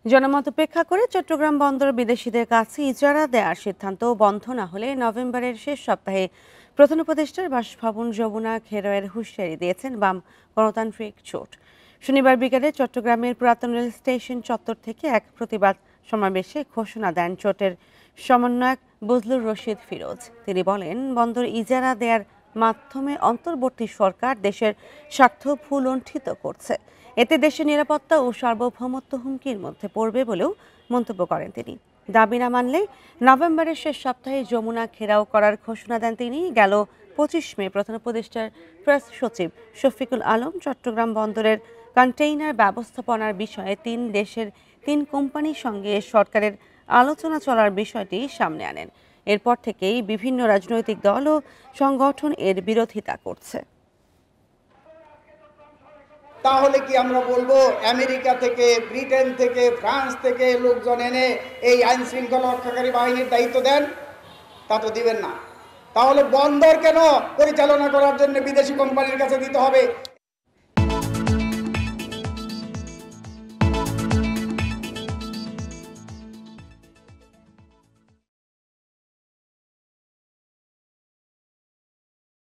জনমত উপেক্ষা করে চট্টগ্রাম বন্দর বিদেশিদের কাছে ইজারা দেওয়ার সিদ্ধান্ত বন্ধ না হলে নভেম্বরের শেষ সপ্তাহে প্রধান উপদেষ্টার বাসভবন যমুনা খেরোয়ের হুঁশিয়ারি দিয়েছেন বাম গণতান্ত্রিক জোট। শনিবার বিকেলে চট্টগ্রামের পুরাতন রেল স্টেশন চত্বর থেকে এক প্রতিবাদ সমাবেশে ঘোষণা দেন জোটের সমন্বয়ক বজলুর রশিদ ফিরোজ। তিনি বলেন, বন্দর ইজারা দেওয়ার মাধ্যমে অন্তর্বর্তী সরকার দেশের স্বার্থ ভূলুণ্ঠিত করছে। এতে দেশের নিরাপত্তা ও সার্বভৌমত্ব হুমকির মধ্যে পড়বে বলেও মন্তব্য করেন তিনি। দাবি না মানলে নভেম্বরের শেষ সপ্তাহে যমুনা ঘেরাও করার ঘোষণা দেন তিনি। গেল 25 মে প্রধান উপদেষ্টার প্রেস সচিব শফিকুল আলম চট্টগ্রাম বন্দরের কন্টেইনার ব্যবস্থাপনার বিষয়ে তিন দেশের তিন কোম্পানির সঙ্গে সরকারের আলোচনা চলার বিষয়টি সামনে আনেন। এরপর থেকেই বিভিন্ন রাজনৈতিক দল ও সংগঠন এর বিরোধিতা করছে। তাহলে কি আমরা বলবো আমেরিকা থেকে, ব্রিটেন থেকে, ফ্রান্স থেকে লোকজন এনে এই আইন শৃঙ্খলা রক্ষাকারী বাহিনীর দায়িত্ব দেন? তা তো দিবেন না। তাহলে বন্দর কেন পরিচালনা করার জন্য বিদেশি কোম্পানির কাছে দিতে হবে?